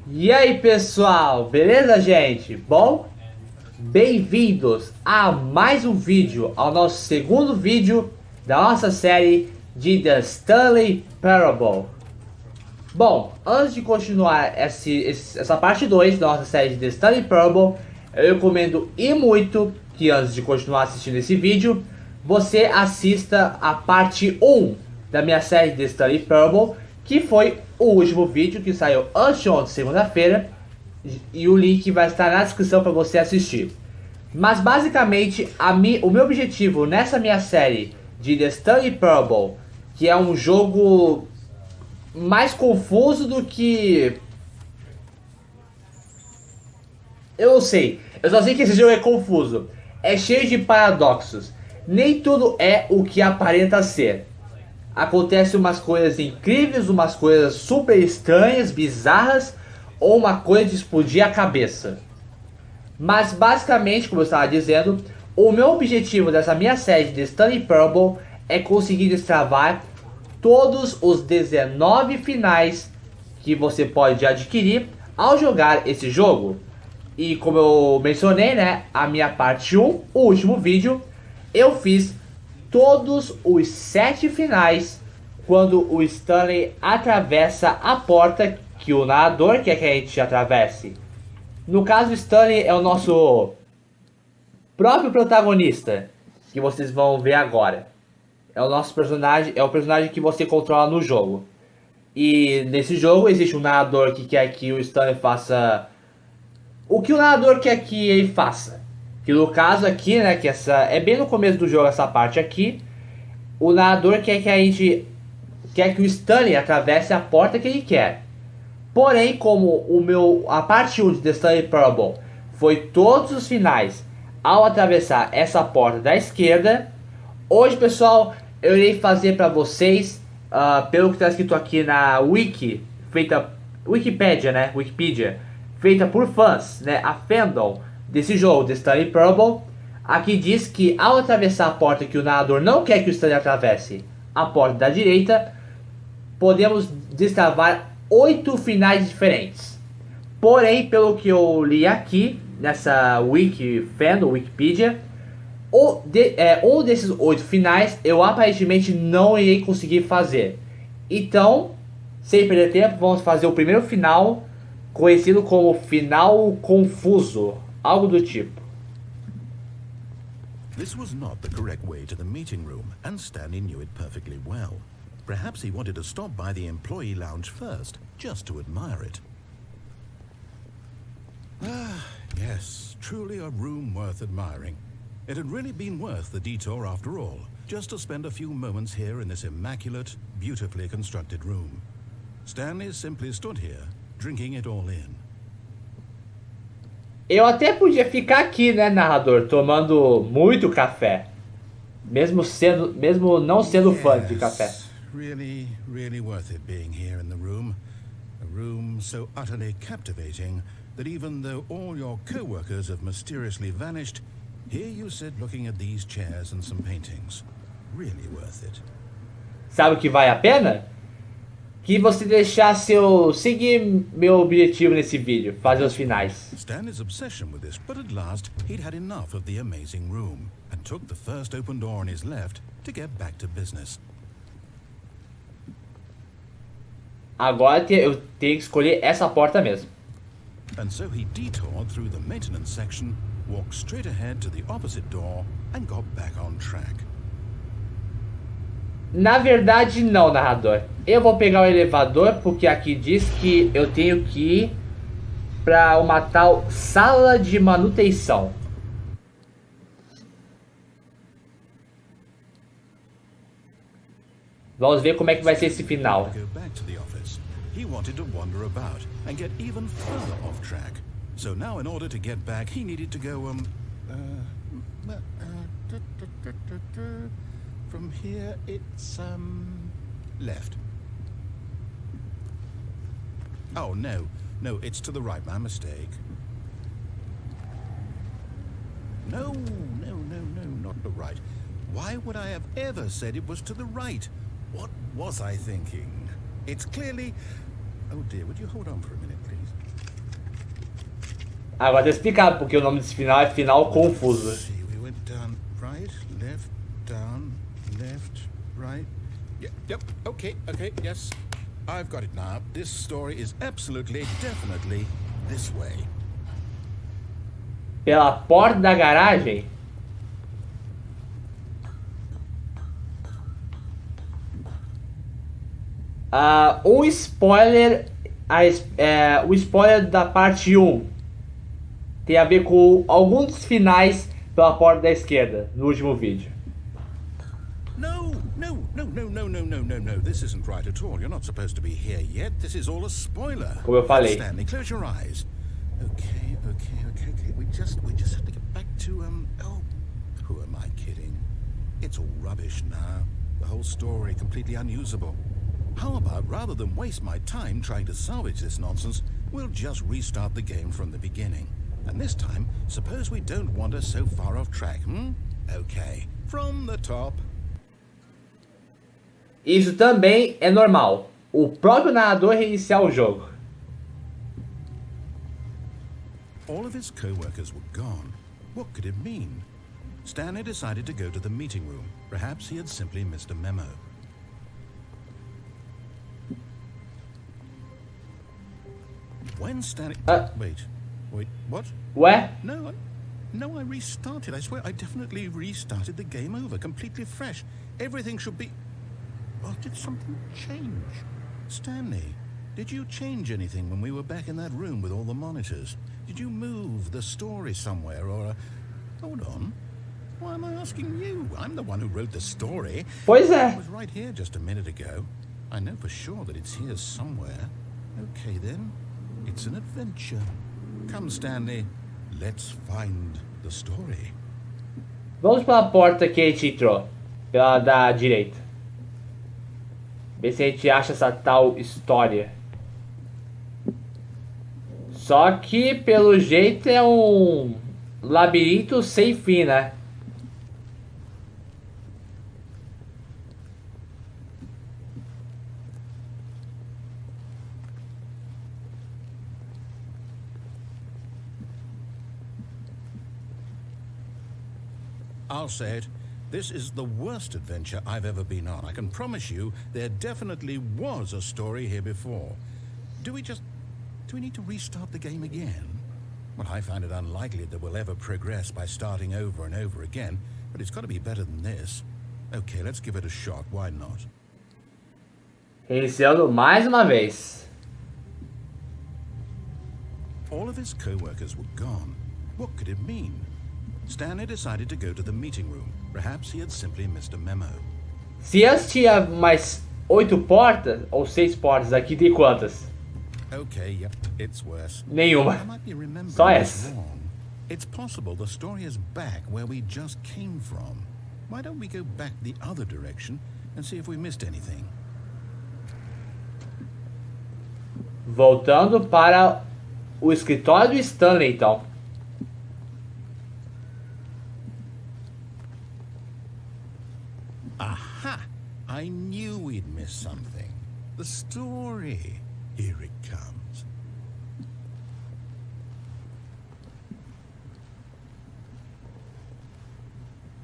E aí pessoal, beleza gente? Bom, bem-vindos a mais um vídeo, ao nosso segundo vídeo da nossa série de The Stanley Parable. Bom, antes de continuar essa parte 2 da nossa série de The Stanley Parable, eu recomendo e muito que antes de continuar assistindo esse vídeo, você assista a parte 1 da minha série de The Stanley Parable, que foi o último vídeo que saiu antes de ontem, segunda-feira, e o link vai estar na descrição para você assistir. Mas basicamente, o meu objetivo nessa minha série de The Stanley Parable, que é um jogo mais confuso do que... Eu não sei, eu só sei que esse jogo é confuso, é cheio de paradoxos, nem tudo é o que aparenta ser. Acontecem umas coisas incríveis, umas coisas super estranhas, bizarras, ou uma coisa de explodir a cabeça. Mas basicamente, como eu estava dizendo, o meu objetivo dessa minha série de Stanley Parable é conseguir destravar todos os 19 finais que você pode adquirir ao jogar esse jogo. E como eu mencionei, né, a minha parte 1, o último vídeo, eu fiz todos os 7 finais quando o Stanley atravessa a porta que o narrador quer que a gente atravesse. No caso, o Stanley é o nosso próprio protagonista, que vocês vão ver agora. É o nosso personagem, é o personagem que você controla no jogo. E nesse jogo existe um narrador que quer que o Stanley faça o que o narrador quer que ele faça. Que no caso aqui, né, que essa é bem no começo do jogo, essa parte aqui, o narrador quer que o Stanley atravesse a porta que ele quer. Porém, como a parte 1 de The Stanley Parable foi todos os finais ao atravessar essa porta da esquerda, hoje, pessoal, eu irei fazer para vocês, pelo que está escrito aqui na Wikipedia, né, Wikipedia, feita por fãs, né, a fandom desse jogo, The Stanley Parable. Aqui diz que ao atravessar a porta que o narrador não quer que o Stanley atravesse, a porta da direita, podemos destravar 8 finais diferentes. Porém, pelo que eu li aqui nessa Wikipedia, um desses 8 finais eu aparentemente não irei conseguir fazer. Então, sem perder tempo, vamos fazer o primeiro final, conhecido como final confuso, algo do tipo. This was not the correct way to the meeting room, and Stanley knew it perfectly well. Perhaps he wanted to stop by the employee lounge first, just to admire it. Ah, yes, truly a room worth admiring. It had really been worth the detour after all, just to spend a few moments here in this immaculate, beautifully constructed room. Stanley simply stood here, drinking it all in. Eu até podia ficar aqui, né, narrador, tomando muito café, mesmo não sendo fã de café. Really, really worth it being here in the room. A room so utterly captivating that even though all your co-workers have mysteriously vanished, here you sit looking at these chairs and some paintings. Really worth it. Sabe o que vale a pena? Que você deixar seguir meu objetivo nesse vídeo, fazer os finais. Stanley's obsession with this, but at last he'd had enough of the amazing room and took the first open door on his left to get back to business. Agora eu tenho que escolher essa porta mesmo. And so he detoured through the maintenance section, walked straight ahead to the opposite door and got back on track. Na verdade não, narrador. Eu vou pegar o elevador porque aqui diz que eu tenho que ir para uma tal sala de manutenção. Vamos ver como é que vai ser esse final. He wanted to wander about and get even further off track. So now, in order to get back, he needed to go from here it's left. Oh no, it's to the right. My mistake. No, not the right. Why would I have ever said it was to the right? What was I thinking? It's clearly... Oh dear, would you hold on for a minute, please? Agora tá explicado porque o nome desse final é final confuso. Let's see, we went down, right, left, down, left, right. Yep, okay, yes. I've got it now. This story is absolutely, definitely this way. Pela porta da garagem? Um spoiler. O spoiler da parte 1 tem a ver com alguns dos finais pela porta da esquerda, no último vídeo. No. This isn't right at all. You're not supposed to be here yet. This is all a spoiler. Como eu falei. Stanley, close your eyes. Okay. We just have to get back to, oh, who am I kidding? It's all rubbish now. The whole story completely unusable. How about, rather than waste my time trying to salvage this nonsense, we'll just restart the game from the beginning. And this time, suppose we don't wander so far off track, Okay, from the top. Isso também é normal. O próprio narrador reiniciar o jogo. All of his co-workers were gone. What could it mean? Stanley decided to go to the meeting room. Perhaps he had simply missed a memo. When Stanley... Wait, what? Ué? No, I restarted. I swear, I definitely restarted the game over, completely fresh. Everything should be... Well, did something change? Stanley, did you change anything when we were back in that room with all the monitors? Did you move the story somewhere, or... Hold on. Why am I asking you? I'm the one who wrote the story. Pois é. It was right here just a minute ago. I know for sure that it's here somewhere. Okay, then. It's an adventure. Come, Stanley. Let's find the story. Vamos pela porta que a gente entrou. Pela da direita. Ver se a gente acha essa tal história. Só que, pelo jeito, é um labirinto sem fim, né? I'll say it. This is the worst adventure I've ever been on. I can promise you there definitely was a story here before. Do we need to restart the game again? Well, I find it unlikely that we'll ever progress by starting over and over again, but it's got to be better than this. Okay, let's give it a shot. Why not? Reiniciando mais uma vez. All of his co-workers were gone. What could it mean? Stanley decided to go to the meeting room. Perhaps he had simply missed a memo. Se antes tinha mais 8 portas, ou 6 portas, aqui tem quantas? Okay, yep, it's worse. Nenhuma. I might be remembering Só this essa. wrong. It's possible the story is back where we just came from. Why don't we go back the other direction and see if we missed anything? Voltando para o escritório do Stanley, então. Aha! I knew we'd miss something. The story. Here it comes.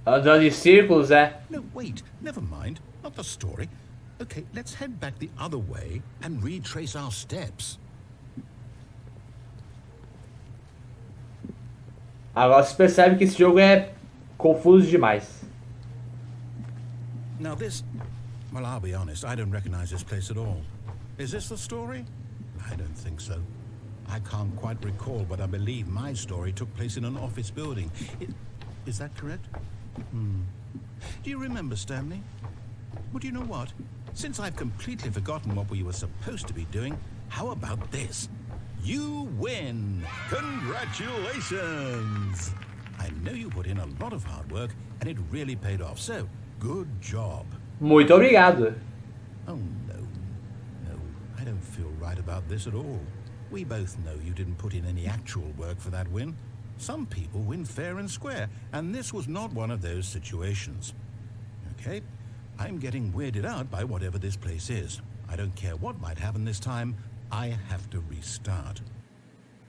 Andando em círculos, é? No, wait. Never mind. Not the story. Okay, let's head back the other way and retrace our steps. Agora se percebe que esse jogo é confuso demais. Now this... Well, I'll be honest, I don't recognize this place at all. Is this the story? I don't think so. I can't quite recall, but I believe my story took place in an office building. Is that correct? Do you remember, Stanley? Well, do you know what? Since I've completely forgotten what we were supposed to be doing, how about this? You win! Congratulations! I know you put in a lot of hard work, and it really paid off, so good job. Muito obrigado. Oh, no. No, I don't feel right about this at all. We both know you didn't put in any actual work for that win. Some people win fair and square, and this was not one of those situations. Okay? I'm getting weirded out by whatever this place is. I don't care what might happen this time. I have to restart.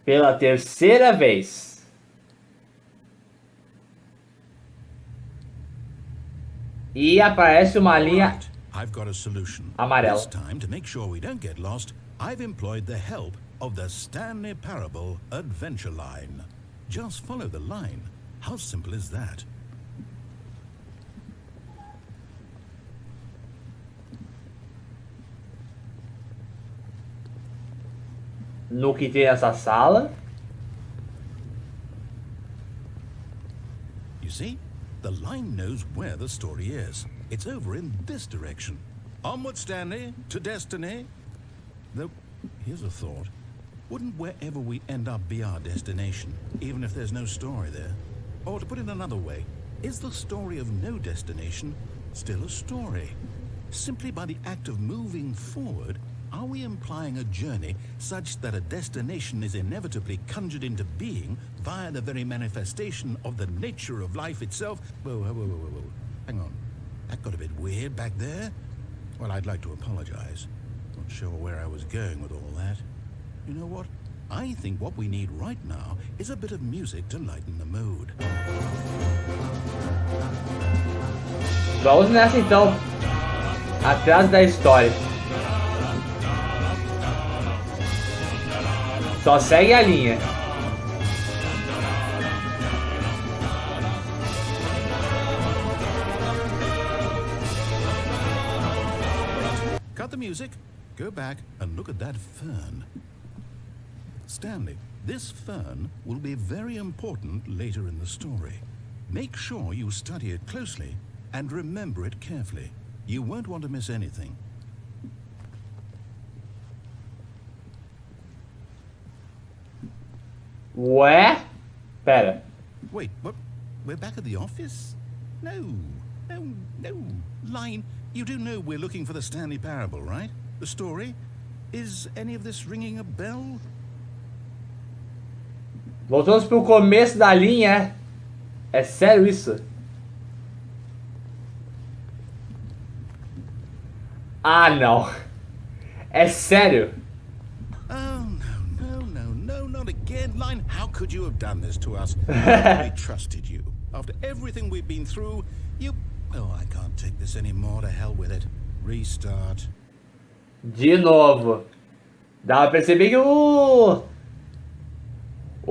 Pela terceira vez. E aparece uma linha Right, I've got a solution. amarela. This time, to make sure we don't get lost, I've employed the help of the Stanley Parable adventure line. Just follow the line. How simple is that? No que tem essa sala. You see? The line knows where the story is. It's over in this direction. Onward, Stanley, to destiny. Though, here's a thought. Wouldn't wherever we end up be our destination, even if there's no story there? Or to put it another way, is the story of no destination still a story? Simply by the act of moving forward, are we implying a journey such that a destination is inevitably conjured into being via the very manifestation of the nature of life itself? Whoa. Hang on. That got a bit weird back there. Well, I'd like to apologize. Not sure where I was going with all that. You know what? I think what we need right now is a bit of music to lighten the mood. Vamos nessa então. Atrás da história. Só segue a linha. Cut the music, go back and look at that fern. Stanley, this fern will be very important later in the story. Make sure you study it closely and remember it carefully. You won't want to miss anything. Ué? Pera. Wait, what? We're back at the office? No. Line, you do know we're looking for the Stanley Parable, right? The story? Is any of this ringing a bell? Voltamos pro começo da linha. É sério isso? Ah, não. É sério? Oh, no, not again. Line, how could you have done this to us? We trusted you. After everything we've been through, you... Oh, I can't take this anymore. To hell with it. Restart. De novo. Dá pra perceber que o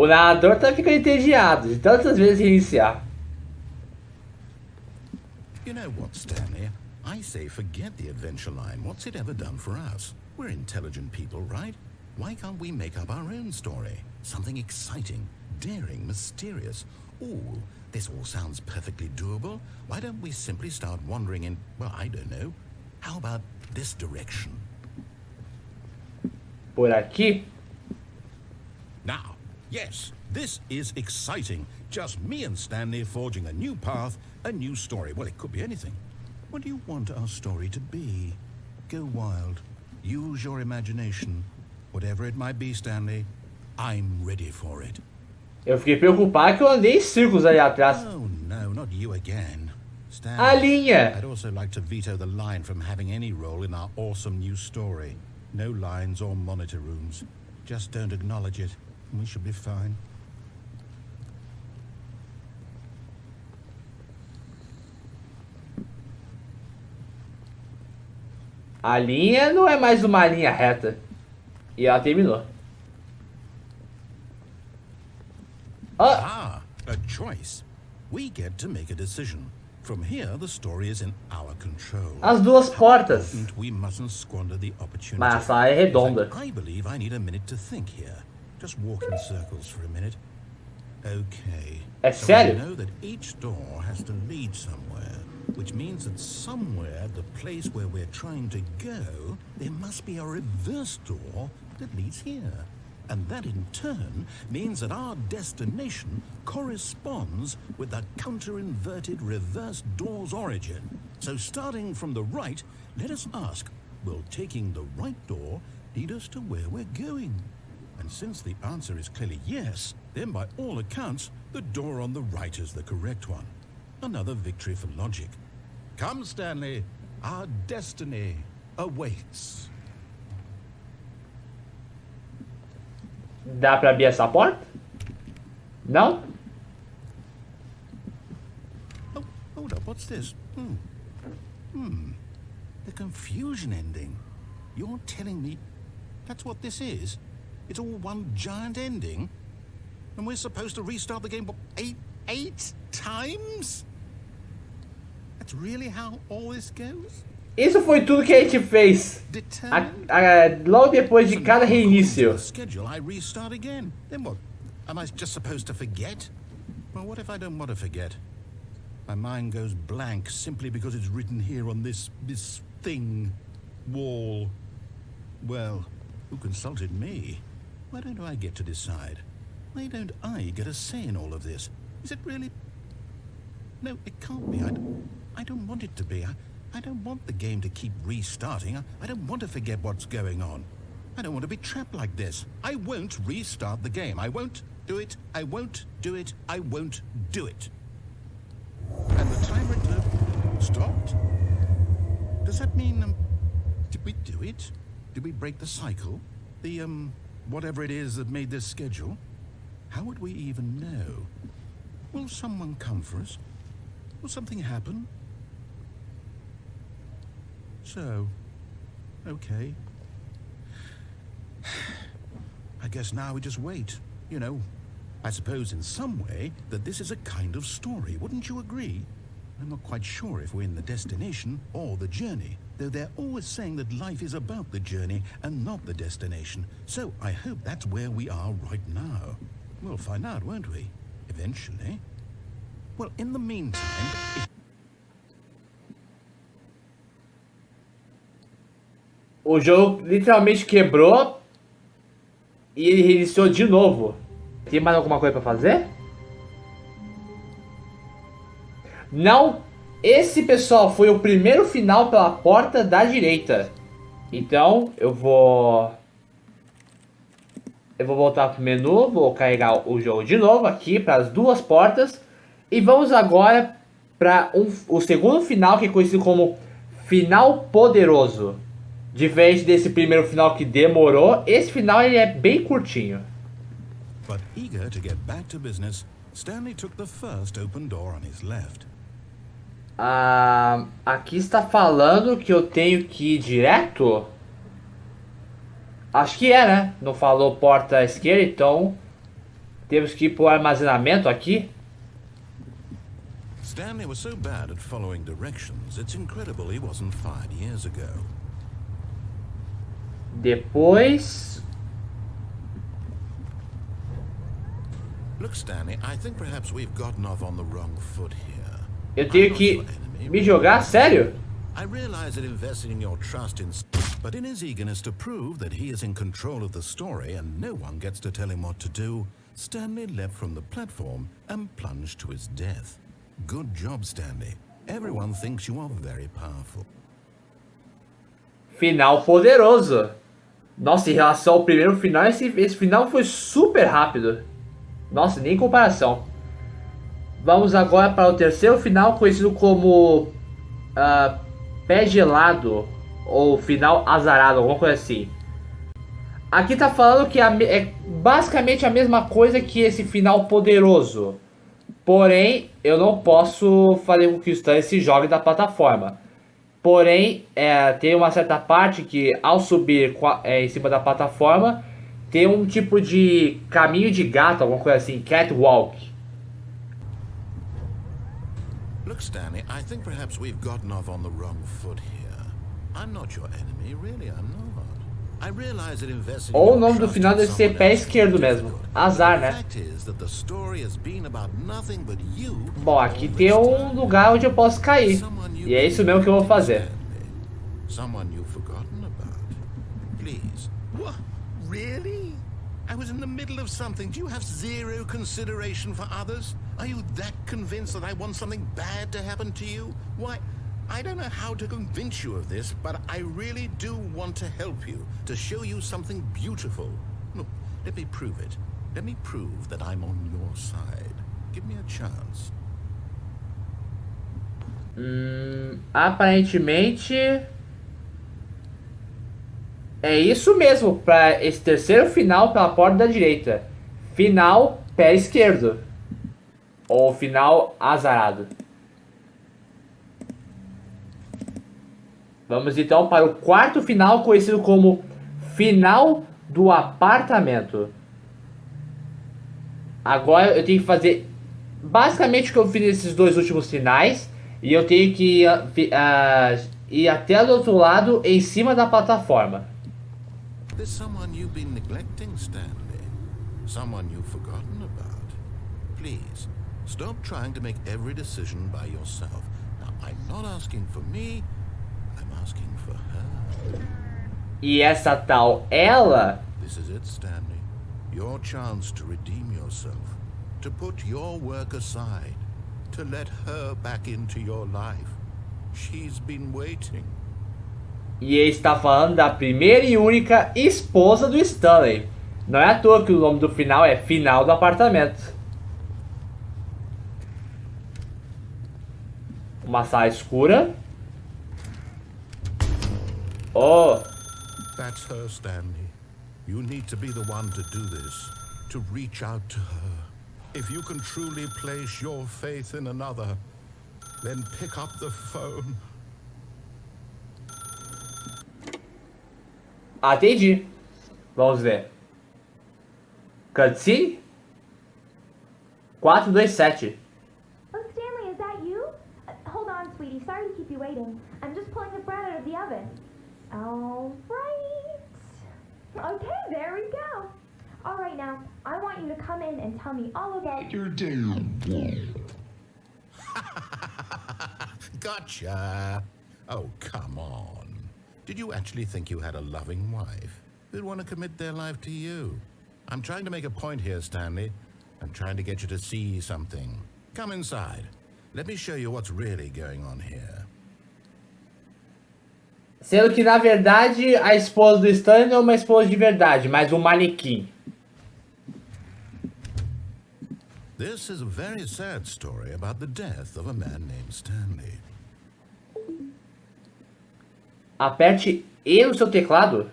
narrador tá ficando entediado de tantas vezes reiniciar. You know what, Stanley? I say forget the adventure line. What's it ever done for us? We're intelligent people, right? Why can't we make up our own story? Something exciting, daring, mysterious. Ooh, this all sounds perfectly doable. Why don't we simply start wandering in, well, I don't know. How about this direction? Por aqui? Now, yes, this is exciting. Just me and Stanley forging a new path, a new story. Well, it could be anything. What do you want our story to be? Go wild. Use your imagination. Whatever it might be, Stanley, I'm ready for it. Eu fiquei preocupado que eu andei em círculos ali atrás. Oh, no, not you again. A Stanley, linha. I'd also like to veto the line from having any role in our awesome new story. No lines or monitor rooms. Just don't acknowledge it, and we should be fine. A linha não é mais uma linha reta. E ela terminou. Ah, a choice. We get to make a decision. From here, the story is in our control. As duas portas. And we mustn't squander the opportunity. Mas a sala é redonda. In fact, I believe I need a minute to think here. Just walk in circles for a minute. Okay. É So sério? we know that each door has to lead somewhere, which means that somewhere, the place where we're trying to go, there must be a reverse door that leads here. And that in turn means that our destination corresponds with the counter-inverted reverse door's origin. So starting from the right, let us ask, will taking the right door lead us to where we're going? And since the answer is clearly yes, then by all accounts, the door on the right is the correct one. Another victory for logic. Come, Stanley, our destiny awaits. Dá pra abrir essa porta? Não? Oh, hold up, what's this? The confusion ending. You're telling me that's what this is? It's all one giant ending? And we're supposed to restart the game, what, eight times? That's really how all this goes? Isso foi tudo que a gente fez. Logo depois de cada reinício. Schedule, I restart again. Then what? Am I just supposed to forget? Well, what if I don't want to forget? My mind goes blank simply because it's written here on this thing, wall. Well, who consulted me? Why don't I get to decide? Why don't I get a say in all of this? Is it really? No, it can't be. I don't want it to be. I don't want the game to keep restarting. I don't want to forget what's going on. I don't want to be trapped like this. I won't restart the game. I won't do it. I won't do it. I won't do it. And the timer stopped? Does that mean, did we do it? Did we break the cycle? The, whatever it is that made this schedule? How would we even know? Will someone come for us? Will something happen? So, okay. I guess now we just wait, you know. I suppose in some way that this is a kind of story, wouldn't you agree? I'm not quite sure if we're in the destination or the journey, though they're always saying that life is about the journey and not the destination. So I hope that's where we are right now. We'll find out, won't we? Eventually. Well, in the meantime... O jogo literalmente quebrou e ele reiniciou de novo. Tem mais alguma coisa pra fazer? Não. Esse, pessoal, foi o primeiro final pela Porta da Direita. Então, eu vou voltar pro menu, vou carregar o jogo de novo aqui para as duas portas. E vamos agora para o segundo final, que é conhecido como final poderoso. Diferente desse primeiro final que demorou, esse final ele é bem curtinho. But eager to get back to business, Stanley took the first open door on his left. Aqui está falando que eu tenho que ir direto? Acho que é, né? Não falou porta à esquerda, então temos que ir para o armazenamento aqui. Stanley was so bad at following directions, it's incredible he wasn't fired years ago. Depois... Look, Stanley, I think perhaps we've gotten off on the wrong foot here. Eu tenho que me jogar? Sério? I realize that investing in your trust in... But in his eagerness to prove that he is in control of the story and no one gets to tell him what to do, Stanley leapt from the platform and plunged to his death. Good job, Stanley. Everyone thinks you are very powerful. Final poderoso. Nossa, em relação ao primeiro final, esse final foi super rápido. Nossa, nem comparação. Vamos agora para o terceiro final, conhecido como pé gelado ou final azarado, alguma coisa assim. Aqui tá falando que é basicamente a mesma coisa que esse final poderoso. Porém, eu não posso fazer com que o Stanley se jogue da plataforma. Porém, tem uma certa parte que ao subir em cima da plataforma, tem um tipo de caminho de gato, alguma coisa assim, catwalk. Look, Stanley, I think perhaps we've gotten off on the wrong foot here. I'm not your enemy, really, I'm not. I realize that investing Ou o nome do final deve ser pé esquerdo mesmo. Azar, né? Bom, aqui tem um lugar onde eu posso cair. E é isso mesmo que eu vou fazer. Someone you've forgotten about. Please. What? Really? I was in the middle of something. Do you have zero consideration for others? Are you that convinced that I want something bad to happen to you? Why, I don't know how to convince you of this, but I really do want to help you, to show you something beautiful. Look, let me prove it. Let me prove that I'm on your side. Give me a chance. Aparentemente... É isso mesmo, para esse terceiro final pela porta da direita. Final pé esquerdo. Ou final azarado. Vamos então para o quarto final, conhecido como final do apartamento. Agora eu tenho que fazer basicamente o que eu fiz nesses dois últimos finais. E eu tenho que ir até do outro lado, em cima da plataforma. There's someone you've been neglecting, Stanley. Someone you've forgotten about. Please, stop trying to make every decision by yourself. Now, I'm not asking for me, I'm asking for her. E essa tal ela... This is it, Stanley. Your chance to redeem yourself. To put your work aside. To let her back into your life. She's been waiting. E ele está falando da primeira e única esposa do Stanley. Não é à toa que o nome do final é Final do Apartamento. Uma sala escura. Oh! That's her, Stanley. You need to be the one to do this. To reach out to her. If you can truly place your faith in another, then pick up the phone. Entendi. Vamos ver. Cutscene 427. Oh, Stanley, is that you? Hold on, sweetie. Sorry to keep you waiting. I'm just pulling the bread out of the oven. All right. Okay, there we go. All right, now, I want you to come in and tell me all about your day. Gotcha. Oh, come on. Did you actually think you had a loving wife who'd want to commit their life to you? I'm trying to make a point here, Stanley. I'm trying to get you to see something. Come inside. Let me show you what's really going on here. Sendo que, na verdade, a esposa do Stanley não é uma esposa de verdade, mas um manequim. This is a very sad story about the death of a man named Stanley. Aperte E no seu teclado.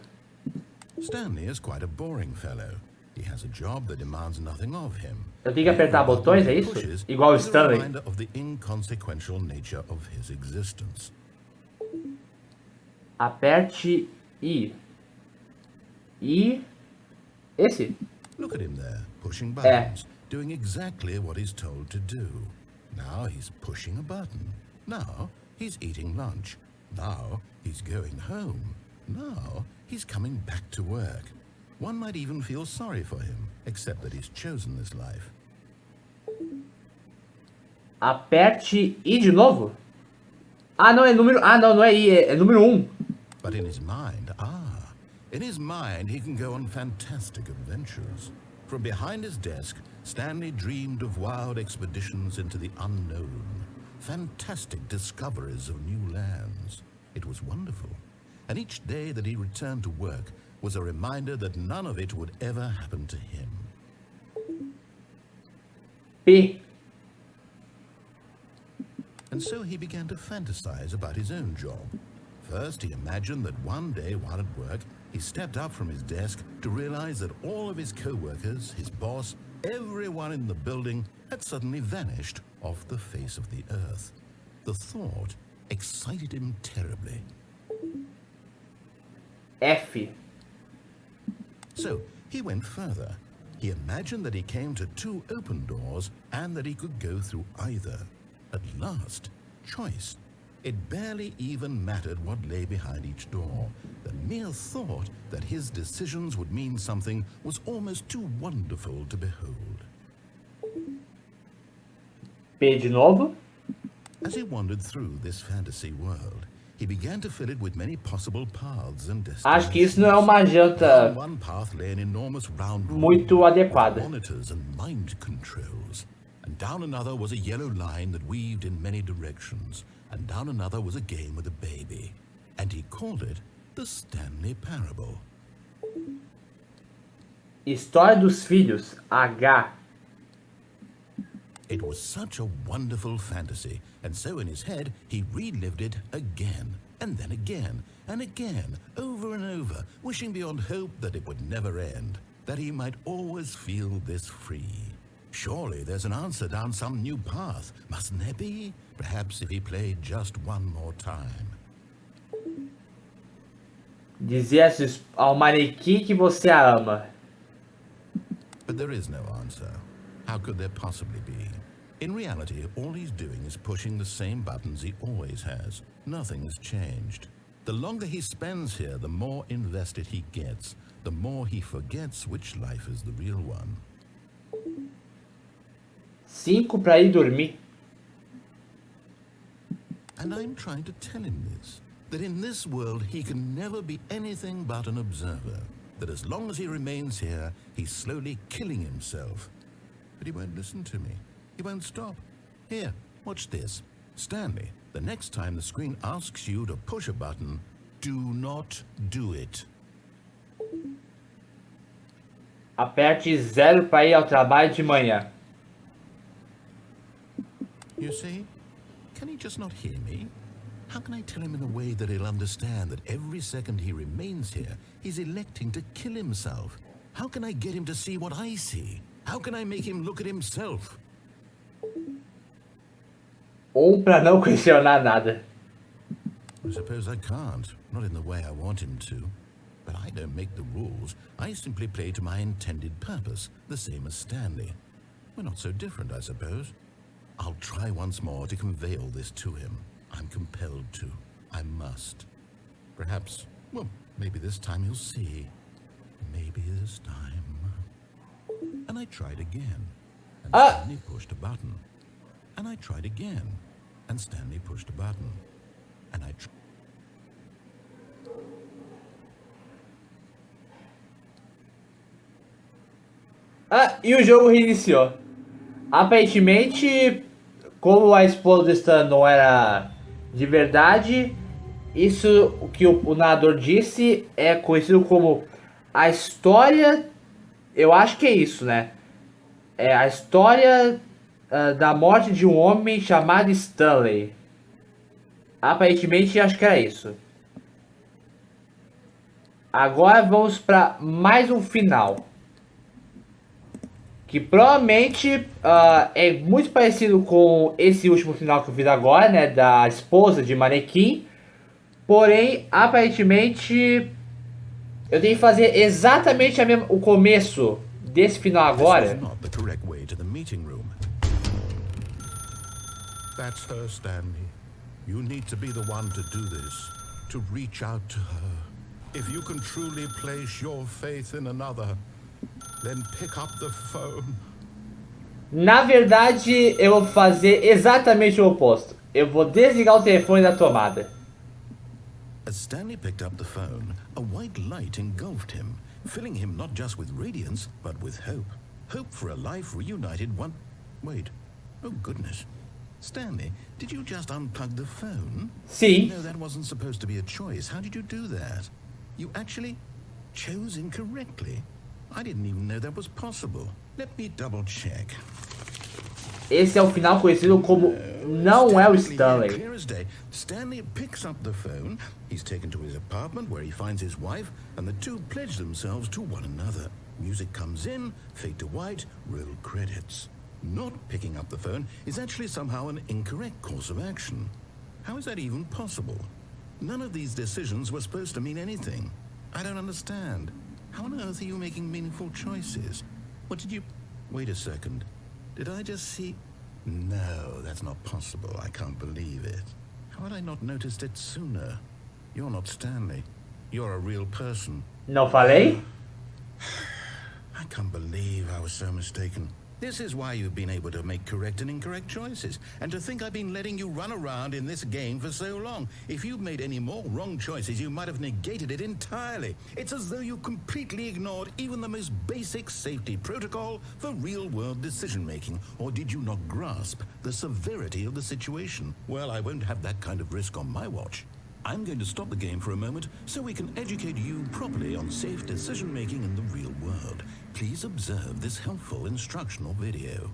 Stanley is quite a boring fellow. He has a job that demands nothing of him. Eu tenho que apertar botões, é isso? Igual o Stanley. A reminder of the inconsequential nature of his existence. Aperte I. I. Esse? Look at him there, pushing buttons, doing exactly what he's told to do. Now he's pushing a button. Now he's eating lunch. Now he's going home. Now he's coming back to work. One might even feel sorry for him, except that he's chosen this life. Aperte I de novo? Ah, não, é número... Ah, não, não é I, é número 1. But in his mind, he can go on fantastic adventures. From behind his desk, Stanley dreamed of wild expeditions into the unknown, fantastic discoveries of new lands. It was wonderful. And each day that he returned to work was a reminder that none of it would ever happen to him. P. And so he began to fantasize about his own job. First, he imagined that one day while at work, he stepped up from his desk to realize that all of his co-workers, his boss, everyone in the building had suddenly vanished off the face of the earth. The thought excited him terribly. F. So he went further. He imagined that he came to two open doors and that he could go through either. At last, choice. It barely even mattered what lay behind each door. The mere thought that his decisions would mean something was almost too wonderful to behold. P de novo. As he wandered through this fantasy world, he began to fill it with many possible paths and destinations. Acho que isso não é uma janta Down one path lay an enormous round room muito adequada. with monitors and mind controls. And down another was a yellow line that weaved in many directions. And down another was a game with a baby. And he called it the Stanley Parable. História dos Filhos, H. It was such a wonderful fantasy, and so in his head he relived it again. and then again and again, over and over, wishing beyond hope that it would never end, that he might always feel this free. Surely there's an answer down some new path, mustn't there be? Perhaps if he played just one more time. Dizer ao manequim que você a ama. But there is no answer. How could there possibly be? In reality, all he's doing is pushing the same buttons he always has. Nothing has changed. The longer he spends here, the more invested he gets, the more he forgets which life is the real one. 5 para ir dormir. And I'm trying to tell him this, that in this world he can never be anything but an observer, that as long as he remains here, he's slowly killing himself. But he won't listen to me. He won't stop. Here, watch this. Stanley, the next time the screen asks you to push a button, do not do it. Aperte 0 para ir ao trabalho de manhã. You see? Can he just not hear me? How can I tell him in a way that he'll understand that every second he remains here, he's electing to kill himself? How can I get him to see what I see? How can I make him look at himself? Para não questionar nada. I suppose I can't, not in the way I want him to. But I don't make the rules. I simply play to my intended purpose, the same as Stanley. We're not so different, I suppose. I'll try once more to convey all this to him. I'm compelled to. I must. Perhaps, well, maybe this time he'll see. Maybe this time. And I tried again. And Stanley pushed a button. And I tried again. And Stanley pushed a button. And I tried. E o jogo reiniciou. Aparentemente, como a esposa do Stan não era de verdade, isso o que o narrador disse é conhecido como a história. Eu acho que é isso, né? É a história da morte de um homem chamado Stanley. Aparentemente, acho que era isso. Agora vamos para mais um final. Que provavelmente é muito parecido com esse último final que eu fiz agora, né? Da esposa de manequim. Porém, aparentemente, eu tenho que fazer exatamente o começo desse final agora. That's her, Stanley. You need to be the one to do this, to reach out to her. If you can truly place your faith in another, then pick up the phone. Na verdade, eu vou fazer exatamente o oposto. Eu vou desligar o telefone da tomada. As Stanley picked up the phone, a white light engulfed him, filling him not just with radiance, but with hope. Hope for a life reunited one... Wait. Oh, goodness. Stanley, did you just unplug the phone? Sim. No, that wasn't supposed to be a choice. How did you do that? You actually chose incorrectly. I didn't even know that was possible. Let me double check. Esse é o final conhecido como Não é o Stanley. Clear as day. Stanley picks up the phone. He's taken to his apartment where he finds his wife, and the two pledge themselves to one another. Music comes in, fade to white, roll credits. Not picking up the phone is actually somehow an incorrect course of action. How is that even possible? None of these decisions were supposed to mean anything. I don't understand. How on earth are you making meaningful choices? What did you... Wait a second. Did I just see... No, that's not possible. I can't believe it. How had I not noticed it sooner? You're not Stanley. You're a real person. Não falei? I can't believe I was so mistaken. This is why you've been able to make correct and incorrect choices. And to think I've been letting you run around in this game for so long. If you'd made any more wrong choices, you might have negated it entirely. It's as though you completely ignored even the most basic safety protocol for real-world decision-making. Or did you not grasp the severity of the situation? Well, I won't have that kind of risk on my watch. I'm going to stop the game for a moment so we can educate you properly on safe decision-making in the real world. Please observe this helpful instructional video.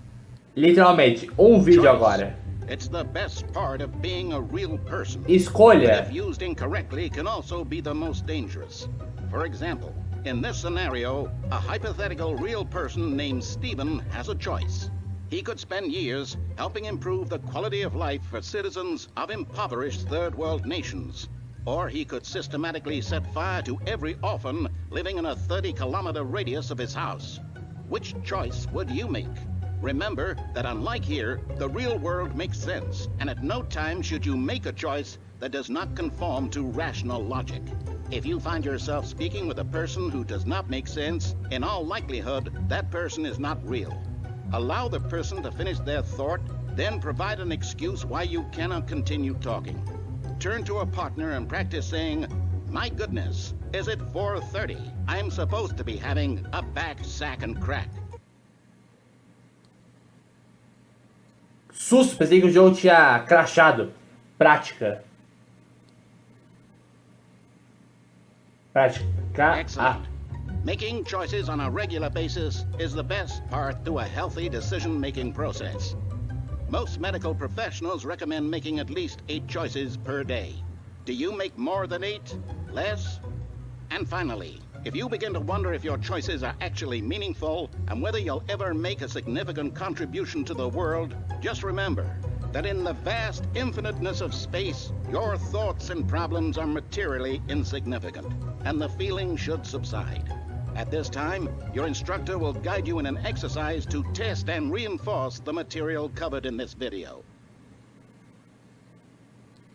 Literalmente, vídeo agora. It's the best part of being a real person. Escolha. But if used incorrectly, can also be the most dangerous. For example, in this scenario, a hypothetical real person named Stephen has a choice. He could spend years helping improve the quality of life for citizens of impoverished third world nations. Or he could systematically set fire to every orphan living in a 30-kilometer radius of his house. Which choice would you make? Remember that unlike here, the real world makes sense, and at no time should you make a choice that does not conform to rational logic. If you find yourself speaking with a person who does not make sense, in all likelihood, that person is not real. Allow the person to finish their thought, then provide an excuse why you cannot continue talking. Turn to a partner and practice saying, "My goodness, is it 4:30? I'm supposed to be having a back, sack, and crack." Susto, pensei que o jogo tinha crashado. Prática. Prática. Excellent. Making choices on a regular basis is the best part to a healthy decision-making process. Most medical professionals recommend making at least 8 choices per day. Do you make more than 8? Less? And finally, if you begin to wonder if your choices are actually meaningful and whether you'll ever make a significant contribution to the world, just remember that in the vast infiniteness of space, your thoughts and problems are materially insignificant, and the feeling should subside. At this time, your instructor will guide you in an exercise to test and reinforce the material covered in this video.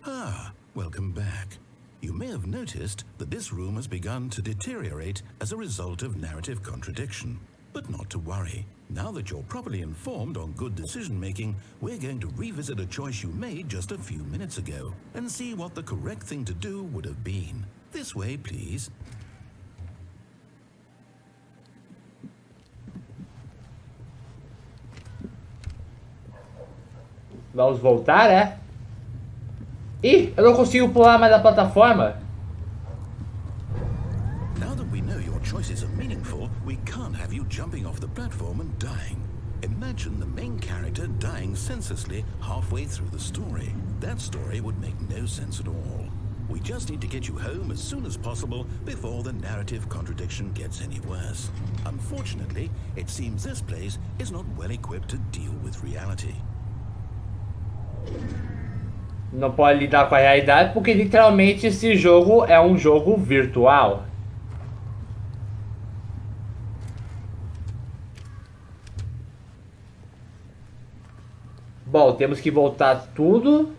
Ah, welcome back. You may have noticed that this room has begun to deteriorate as a result of narrative contradiction. But not to worry. Now that you're properly informed on good decision-making, we're going to revisit a choice you made just a few minutes ago and see what the correct thing to do would have been. This way, please. Vamos voltar, é? Ih, eu não consigo pular mais da plataforma. Now that we know your choices are meaningful, we can't have you jumping off the platform and dying. Imagine the main character dying senselessly halfway through the story. That story would make no sense at all. We just need to get you home as soon as possible before the narrative contradiction gets any worse. Unfortunately, it seems this place is not well equipped to deal with reality. Não pode lidar com a realidade porque literalmente esse jogo é um jogo virtual. Bom, temos que voltar tudo.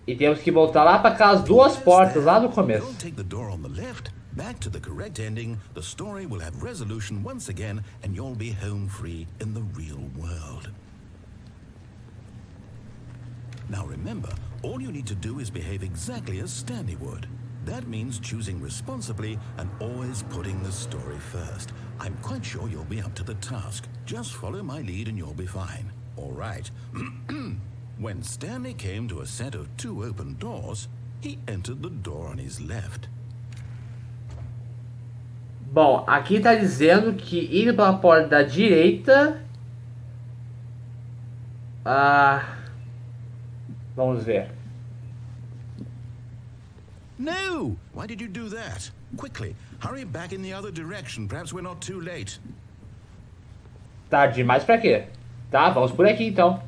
E temos que voltar lá para aquelas duas portas lá no começo. Don't take the door on the left. Back to the correct ending. The story will have resolution once again and you'll be home free in the real world. Now remember, all you need to do is behave exactly as Stanley would. That means choosing responsibly and always putting the story first. I'm quite sure you'll be up to the task. Just follow my lead and you'll be fine. All right. When Stanley came to a set of 2 open doors, he entered the door on his left. Bom, aqui está dizendo que indo pela porta da direita... vamos ver. No! Why did you do that? Quickly, hurry back in the other direction. Perhaps we're not too late. Tarde demais pra quê? Tá, vamos por aqui então.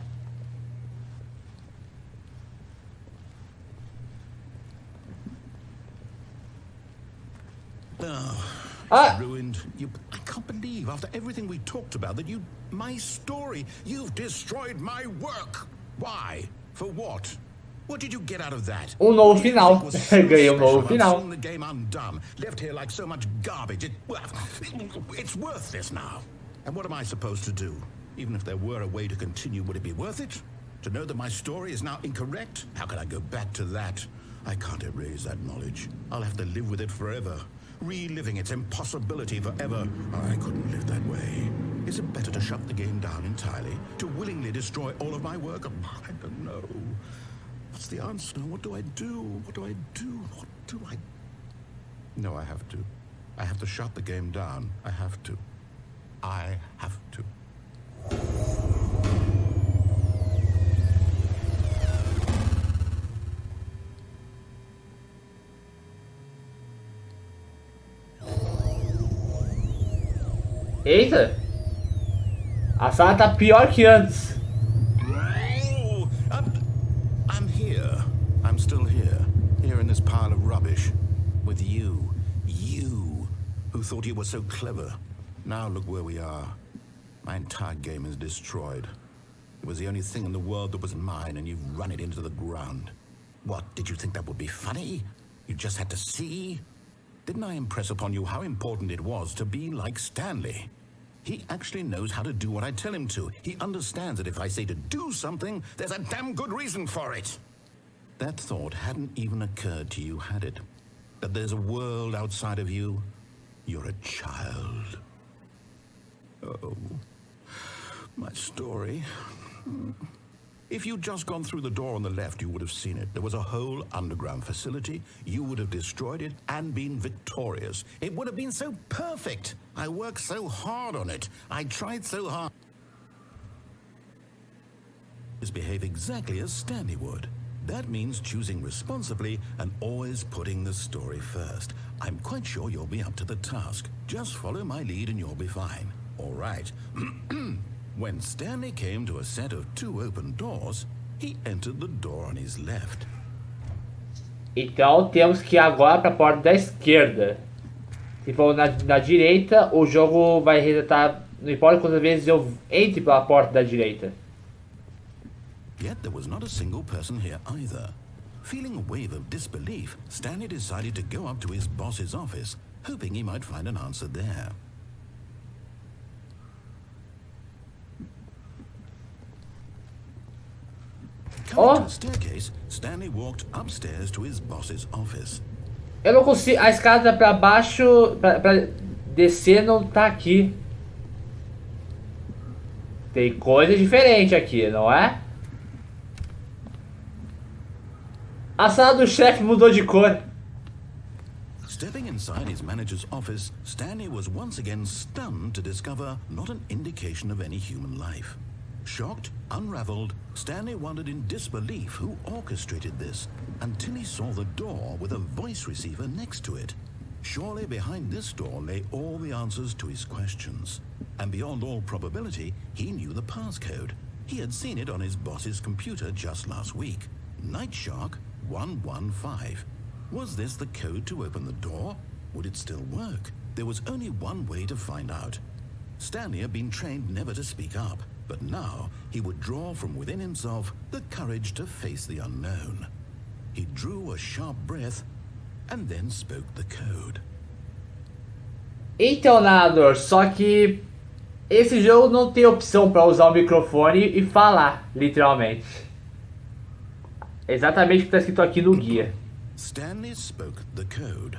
Ruined. I can't believe, after everything we talked about, that my story, you've destroyed my work. Why? For what? What did you get out of that? Novo final. Ganhei novo final. The game undone, left here like so much garbage. It's worthless now. And what am I supposed to do? Even if there were a way to continue, would it be worth it? To know that my story is now incorrect? How can I go back to that? I can't erase that knowledge. I'll have to live with it forever. Reliving its impossibility forever. I couldn't live that way. Is it better to shut the game down entirely? To willingly destroy all of my work? I don't know. What's the answer? What do I do? What do I do? What do I... No, I have to. I have to shut the game down. I have to. I have to. Eita! A sala tá pior que antes. Oh, I'm here. I'm still here. Here in this pile of rubbish. With you. You. Who thought you were so clever. Now look where we are. My entire game is destroyed. It was the only thing in the world that was mine, and you've run it into the ground. What, did you think that would be funny? You just had to see? Didn't I impress upon you how important it was to be like Stanley? He actually knows how to do what I tell him to. He understands that if I say to do something, there's a damn good reason for it. That thought hadn't even occurred to you, had it? That there's a world outside of you? You're a child. Oh, my story. If you'd just gone through the door on the left, you would have seen it. There was a whole underground facility. You would have destroyed it and been victorious. It would have been so perfect. I worked so hard on it. I tried so hard. Behave exactly as Stanley would. That means choosing responsibly and always putting the story first. I'm quite sure you'll be up to the task. Just follow my lead and you'll be fine. All right. When Stanley came to a set of 2 open doors, he entered the door on his left. Então temos que ir agora para a porta da esquerda. Se for na direita, o jogo vai resetar. Não importa quantas vezes eu entre pela porta da direita. Yet there was not a single person here either. Feeling a wave of disbelief, Stanley decided to go up to his boss's office, hoping he might find an answer there. Coming to the staircase, Stanley walked upstairs to his boss's office. Eu não consigo. A escada para baixo, para descer, não tá aqui. Tem coisa diferente aqui, não é? A sala do chefe mudou de cor. Stepping inside his manager's office, Stanley was once again stunned to discover not an indication of any human life. Shocked, unraveled, Stanley wondered in disbelief who orchestrated this, until he saw the door with a voice receiver next to it. Surely behind this door lay all the answers to his questions. And beyond all probability, he knew the passcode. He had seen it on his boss's computer just last week. Nightshark 115. Was this the code to open the door? Would it still work? There was only one way to find out. Stanley had been trained never to speak up, but now he would draw from within himself the courage to face the unknown. He drew a sharp breath and then spoke the code. Então, narrador, só que esse jogo não tem opção para usar o microfone e falar, literalmente. Exatamente o que está escrito aqui no guia. Stanley spoke the code.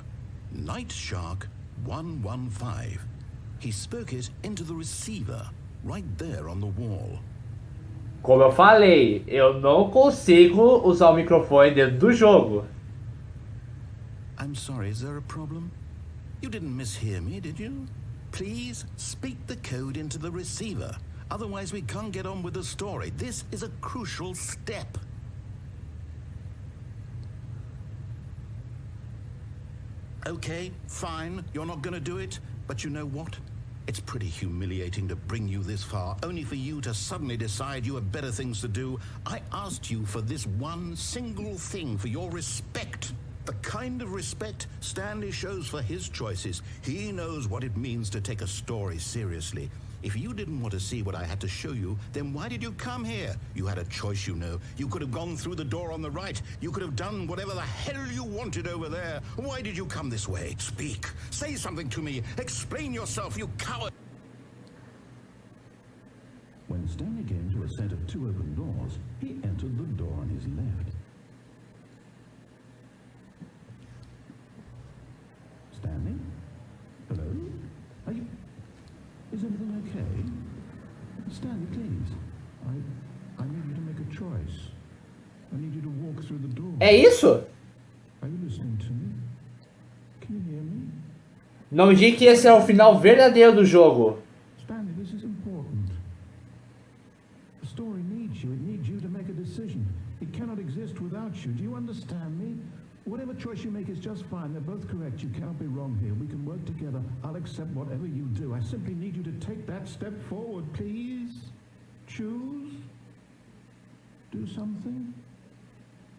Nightshark 115. He spoke it into the receiver, right there on the wall. Como eu falei, eu não consigo usar o microfone dentro do jogo. I'm sorry, is there a problem? You didn't mishear me, did you? Please speak the code into the receiver. Otherwise we can't get on with the story. This is a crucial step. Okay, fine, you're not gonna do it, but you know what? It's pretty humiliating to bring you this far, only for you to suddenly decide you have better things to do. I asked you for this one single thing, for your respect. The kind of respect Stanley shows for his choices. He knows what it means to take a story seriously. If you didn't want to see what I had to show you, then why did you come here? You had a choice, you know. You could have gone through the door on the right. You could have done whatever the hell you wanted over there. Why did you come this way? Speak. Say something to me. Explain yourself, you coward. When Stanley came to a set of 2 open doors, he entered the door on his left. Stanley? Hello? Are you... Is everything okay? Stanley, please. I need you to make a choice. I need you to walk through the door. É isso? Are you listening to me? Can you hear me? Não diga que esse é o final verdadeiro do jogo. Stanley, this is important. The story needs you. It needs you to make a decision. It cannot exist without you. Do you understand me? whatever choice you make is just fine. They're both correct. You cannot be wrong here. We can work together. I'll accept whatever you do. I simply need you to take that step forward, please. Choose. Do something.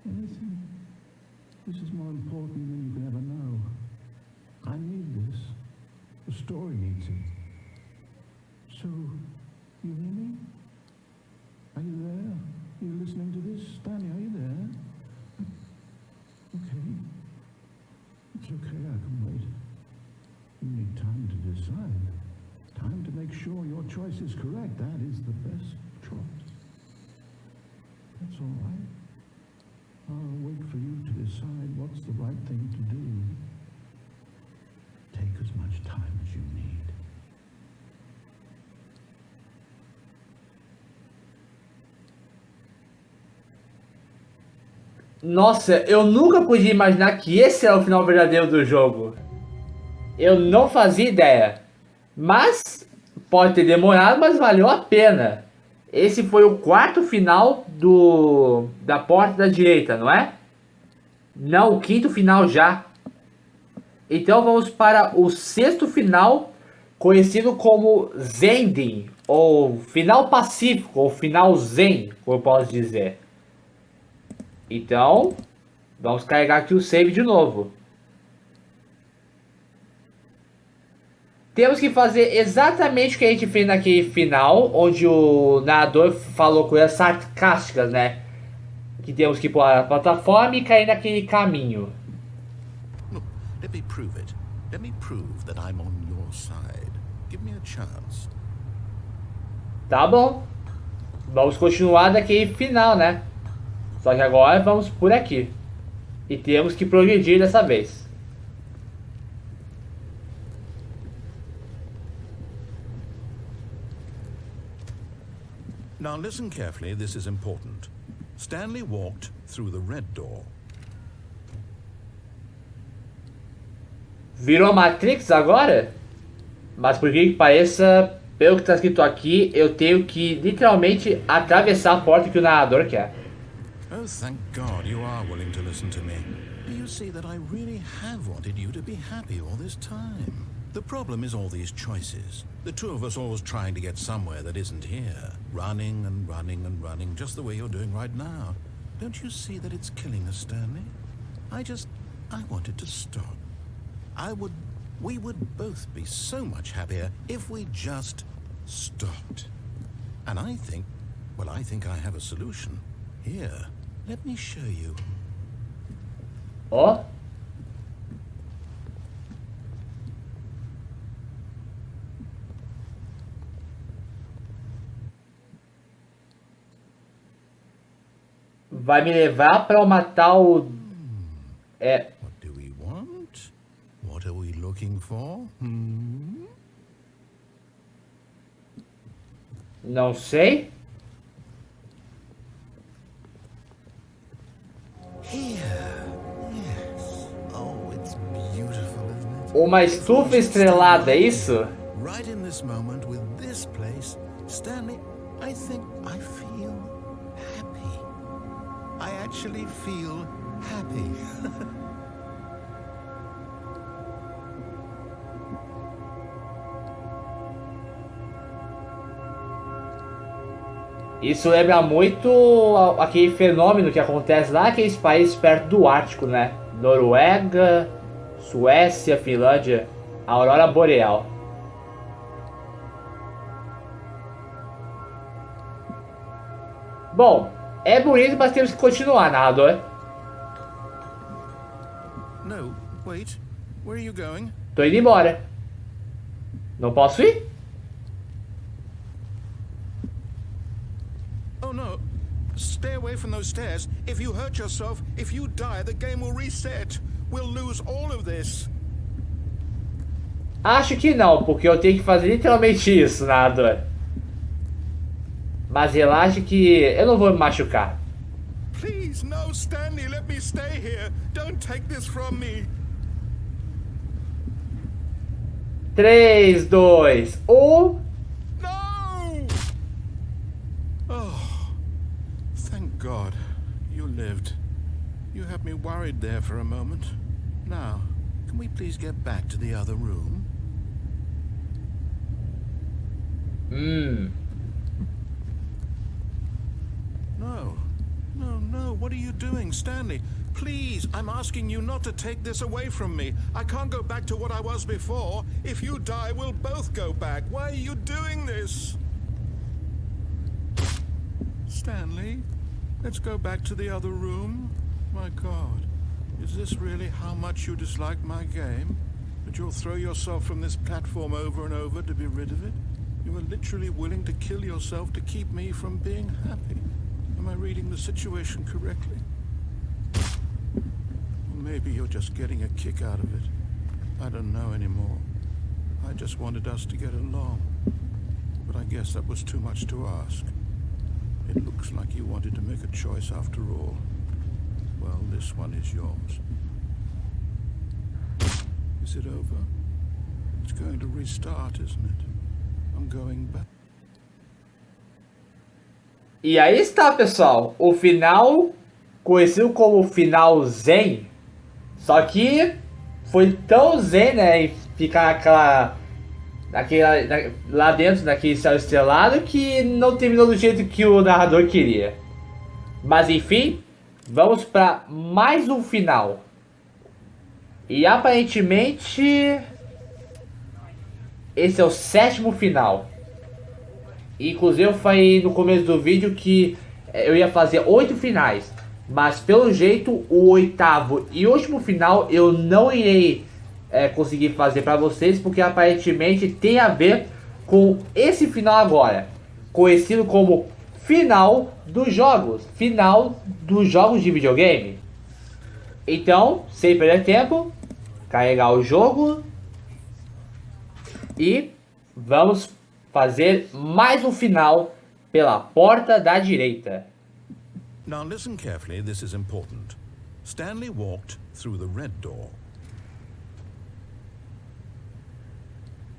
Anything. This is more important than you can ever know. I need this. The story needs it. So, you hear me? Are you there? Are you listening to this? Stanley, are you there? Okay. It's okay, I can wait. You need time to decide. Time to make sure your choice is correct. That is the best choice. That's all right. I'll wait for you to decide what's the right thing to do. Take as much time as you need. Nossa, eu nunca podia imaginar que esse era o final verdadeiro do jogo. Eu não fazia ideia. Mas, pode ter demorado, mas valeu a pena. Esse foi o quarto final da Porta da Direita, não é? Não, o quinto final já. Então vamos para o sexto final, conhecido como Zending, ou final pacífico, ou final zen, como eu posso dizer. Então, vamos carregar aqui o save de novo. Temos que fazer exatamente o que a gente fez naquele final, onde o narrador falou coisas sarcásticas, né? Que temos que pular a plataforma e cair naquele caminho. Look, let me prove it. Let me prove that I'm on your side. Give me a chance. Tá bom. Vamos continuar daquele final, né? Só que agora vamos por aqui. E temos que progredir dessa vez. Now listen carefully, this is important. Stanley walked through the red door. Virou Matrix agora? Mas por que pareça, pelo que está escrito aqui, eu tenho que literalmente atravessar a porta que o narrador quer. Oh, thank God you are willing to listen to me. Do you see that I really have wanted you to be happy all this time? The problem is all these choices. The two of us always trying to get somewhere that isn't here. Running and running and running, just the way you're doing right now. Don't you see that it's killing us, Stanley? I wanted to stop. We would both be so much happier if we just stopped. And I think I have a solution. Here, let me show you. Ó. Vai me levar para uma tal... What do we want? What are we looking for? Não sei. Here. Yes. Oh, it's beautiful, isn't it? Uma estufa estrelada, é isso? Right in this moment with this place, Stanley, I think I feel happy. I actually feel happy. Isso lembra muito aquele fenômeno que acontece lá naqueles países perto do Ártico, né? Noruega, Suécia, Finlândia, a aurora boreal. Bom, é bonito, mas temos que continuar, narrador. No, wait. Where are you going? Tô indo embora. Não posso ir? Oh no. Stay away from those stairs. If you hurt yourself, if you die, the game will reset. We'll lose all of this. Acho que não, porque eu tenho que fazer literalmente isso, narrador. Mas relaxe que eu não vou me machucar. Please, no, Stanley, let me stay here. Don't take this from me. 3, 2, 1... No! Oh, thank God you lived. You had me worried there for a moment. Now, can we please get back to the other room? No, what are you doing, Stanley? Please, I'm asking you not to take this away from me. I can't go back to what I was before. If you die, we'll both go back. Why are you doing this? Stanley, let's go back to the other room. My God, is this really how much you dislike my game? That you'll throw yourself from this platform over and over to be rid of it? You are literally willing to kill yourself to keep me from being happy. Am I reading the situation correctly? Or maybe you're just getting a kick out of it. I don't know anymore. I just wanted us to get along. But I guess that was too much to ask. It looks like you wanted to make a choice after all. Well, this one is yours. Is it over? It's going to restart, isn't it? I'm going back. E aí está, pessoal, o final conhecido como final zen, só que foi tão zen, né, em ficar lá dentro daquele céu estrelado que não terminou do jeito que o narrador queria. Mas enfim, vamos para mais um final. E aparentemente esse é o 7º final. Inclusive eu falei no começo do vídeo que eu ia fazer 8 finais, mas pelo jeito o 8º e último final eu não irei conseguir fazer para vocês, porque aparentemente tem a ver com esse final agora, conhecido como final dos jogos de videogame. Então, sem perder tempo, carregar o jogo e vamos fazer mais um final pela Porta da Direita. Now listen carefully, this is important. Stanley walked through the red door.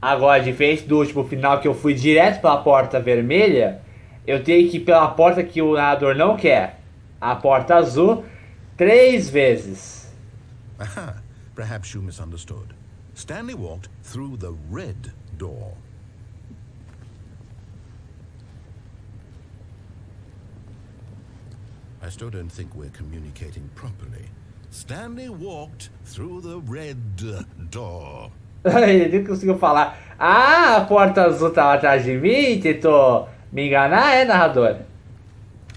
Agora, diferente do último final que eu fui direto pela porta vermelha, eu tenho que ir pela porta que o narrador não quer, a porta azul, 3 vezes. Aha, perhaps you misunderstood. Stanley walked through the red door. I still don't think we're communicating properly. Stanley walked through the red door. Ele nem conseguiu falar. Ah, a porta azul estava atrás de mim, tentou me enganar, narrador?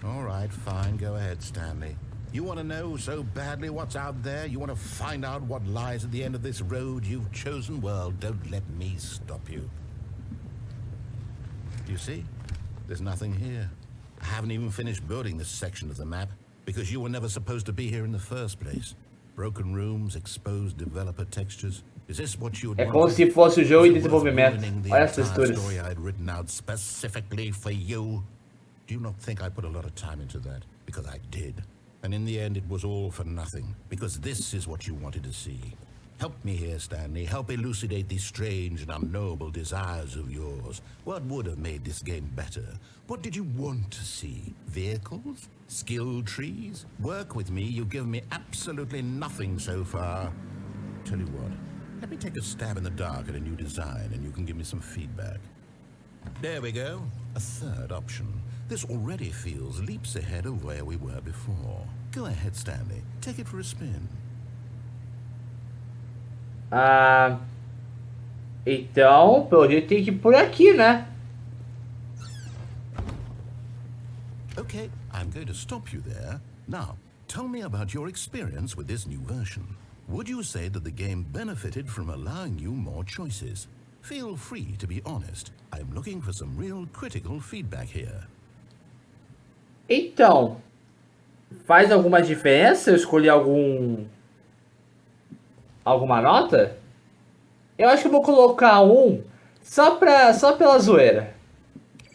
All right, fine, go ahead, Stanley. You want to know so badly what's out there? You want to find out what lies at the end of this road you've chosen? Well, don't let me stop you. You see? There's nothing here. I haven't even finished building this section of the map because you were never supposed to be here in the first place. Broken rooms, exposed developer textures. Is this what you É como se fosse o jogo em desenvolvimento. Olha as texturas. Story I'd written out specifically for you. Do you not think I put a lot of time into that? Because I did. And in the end, it was all for nothing. Because this is what you wanted to see. Help me here, Stanley. Help elucidate these strange and unknowable desires of yours. What would have made this game better? What did you want to see? Vehicles? Skill trees? Work with me. You've given me absolutely nothing so far. Tell you what, let me take a stab in the dark at a new design and you can give me some feedback. There we go. A third option. This already feels leaps ahead of where we were before. Go ahead, Stanley. Take it for a spin. Então, pelo jeito tem que ir por aqui, né? Okay, I'm going to stop you there. Now, tell me about your experience with this new version. Would you say that the game benefited from allowing you more choices? Feel free to be honest. I'm looking for some real critical feedback here. Então, faz alguma diferença eu escolher alguma nota? Eu acho que eu vou colocar 1 só pela zoeira.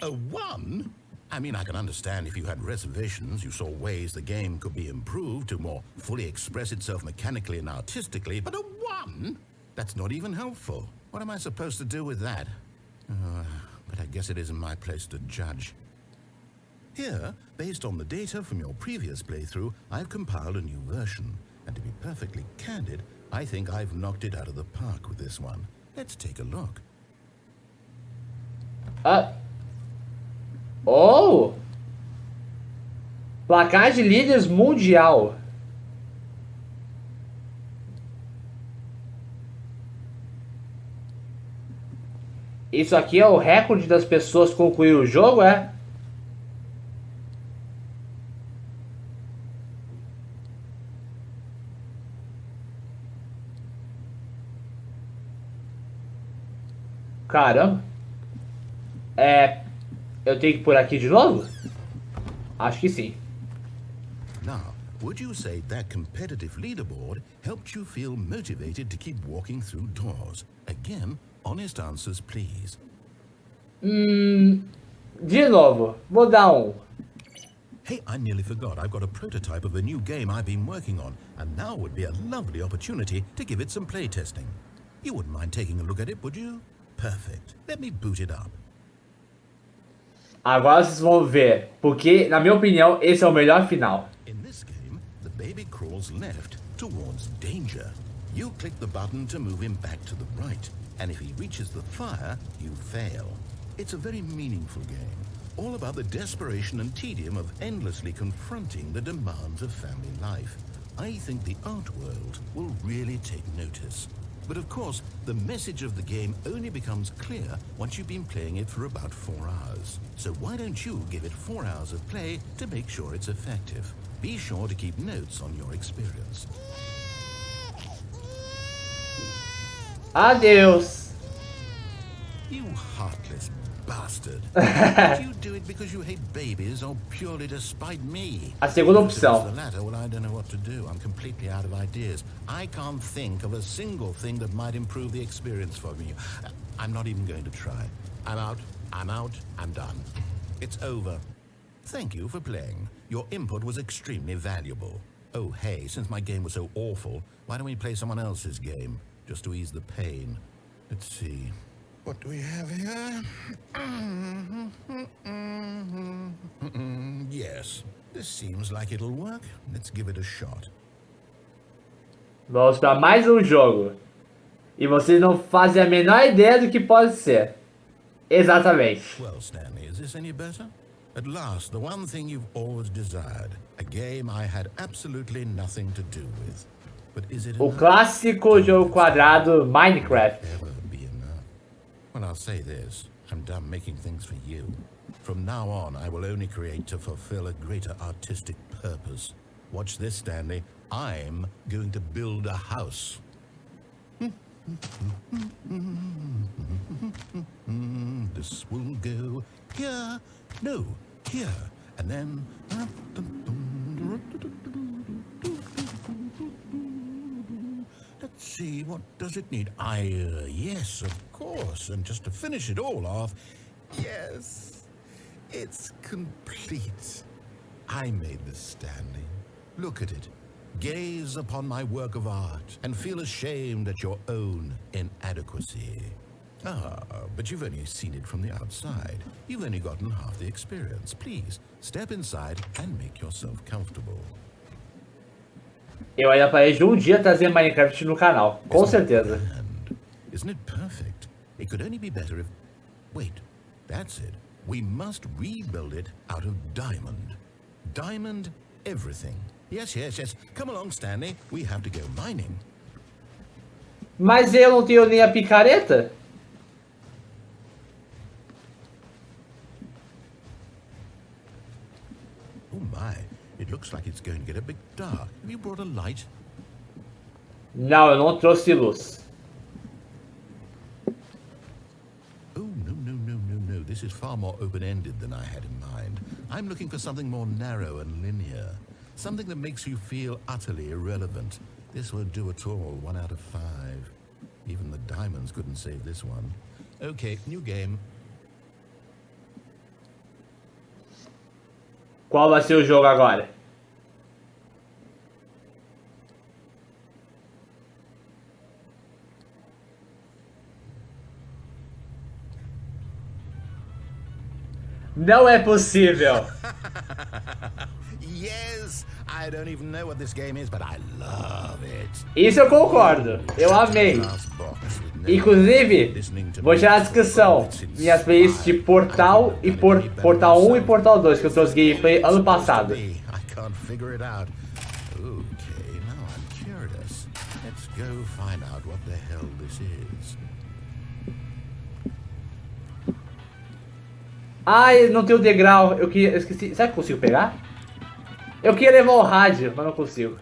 A 1? I mean, I can understand if you had reservations, you saw ways the game could be improved to more fully express itself mechanically and artistically, but a 1? That's not even helpful. What am I supposed to do with that? But I guess it isn't my place to judge. Here, based on the data from your previous playthrough, I've compiled a new version. And to be perfectly candid, I think I've knocked it out of the park with this one. Let's take a look. Oh! Placar de líderes mundial. Isso aqui é o recorde das pessoas que concluíram o jogo, é? Caramba. Eu tenho que ir por aqui de novo? Acho que sim. Now, would you say that competitive leaderboard helped you feel motivated to keep walking through doors? Again, honest answers, please. De novo. Vou dar um. Hey, I nearly forgot. I've got a prototype of a new game I've been working on, and now would be a lovely opportunity to give it some playtesting. You wouldn't mind taking a look at it, would you? Perfect. Let me boot it up. Agora vocês vão ver, porque, na minha opinião, esse é o melhor final. In this game, the baby crawls left towards danger. You click the button to move him back to the right, and if he reaches the fire, you fail. It's a very meaningful game, all about the desperation and tedium of endlessly confronting the demands of family life. I think the art world will really take notice. But of course, the message of the game only becomes clear once you've been playing it for about 4 hours. So why don't you give it 4 hours of play to make sure it's effective? Be sure to keep notes on your experience. Adeus. You heartless bastard. Did you do it because you hate babies or purely to spite me? A segunda If it was opção. the latter, well, I don't know what to do. I'm completely out of ideas. I can't think of a single thing that might improve the experience for me. I'm not even going to try. I'm out. I'm done. It's over. Thank you for playing. Your input was extremely valuable. Oh, hey, since my game was so awful, why don't we play someone else's game? Just to ease the pain. Let's see. What do we have here? Yes, this seems like it'll work. Let's give it a shot. Vamos para mais um jogo. E vocês não fazem a menor ideia do que pode ser. Exatamente. Well, Stanley, is this any better? At last, the one thing you've always desired. A game I had absolutely nothing to do with. But is it O enough? clássico jogo quadrado Minecraft. Ever be enough? Well, I'll say this. I'm done making things for you. From now on, I will only create to fulfill a greater artistic purpose. Watch this, Stanley. I'm going to build a house. This will go here. No, here. And then... Let's see, what does it need? Yes, of course. And just to finish it all off, yes, it's complete. I made this, Stanley. Look at it. Gaze upon my work of art and feel ashamed at your own inadequacy. Ah, but you've only seen it from the outside. You've only gotten half the experience. Please, step inside and make yourself comfortable. Eu ainda planejo um dia trazer Minecraft no canal, com certeza. Isn't it perfect? It could only be better if... Wait, that's it. We must rebuild it out of diamond. Diamond everything. Yes, yes, yes. Come along, Stanley. We have to go mining. Mas eu não tenho nem a picareta? Oh my, it looks like it's going to get a bit dark. Have you brought a light? Não, eu não trouxe luz. Oh, no. This is far more open-ended than I had in mind. I'm looking for something more narrow and linear. Something that makes you feel utterly irrelevant. This won't do at all. 1 out of 5. Even the diamonds couldn't save this one. Okay, new game. Qual vai ser o jogo agora? Não é possível. Yes, I don't even know what this game is, but I love it. Isso eu concordo. Eu amei. Inclusive, vou tirar a descrição minhas playlists de Portal e Portal 1 e Portal 2, que eu trouxe gameplay ano passado. I can't figure it out. Okay, now I'm curious. Let's go find out what the hell this is. Ai, não tem o degrau. Eu esqueci. Será que eu consigo pegar? Eu queria levar o rádio, mas não consigo.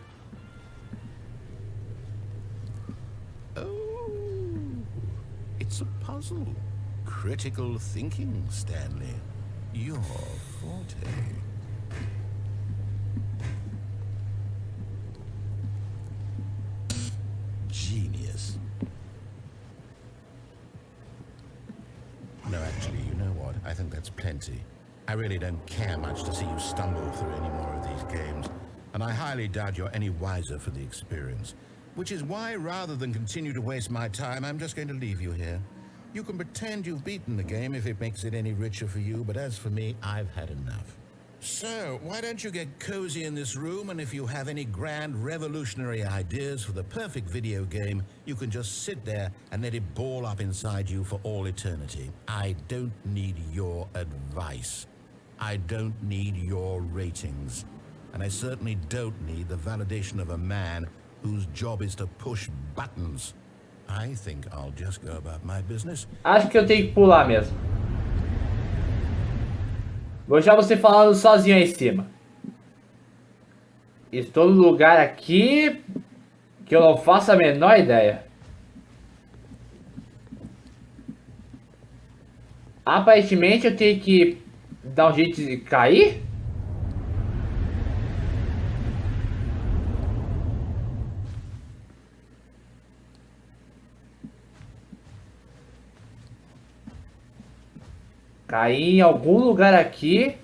Oh, it's a puzzle. Critical thinking, Stanley. Your forte. Genius. No, actually, you know what? I think that's plenty. I really don't care much to see you stumble through any more of these games, and I highly doubt you're any wiser for the experience. Which is why, rather than continue to waste my time, I'm just going to leave you here. You can pretend you've beaten the game if it makes it any richer for you, but as for me, I've had enough. So, why don't you get cozy in this room, and if you have any grand revolutionary ideas for the perfect video game, you can just sit there and let it ball up inside you for all eternity. I don't need your advice. I don't need your ratings. And I certainly don't need the validation of a man whose job is to push buttons. I think I'll just go about my business. Acho que eu tenho que pular mesmo. Vou deixar você falando sozinho aí em cima. Estou no lugar aqui que eu não faço a menor ideia. Aparentemente eu tenho que dar um jeito de cair? Caí em algum lugar aqui.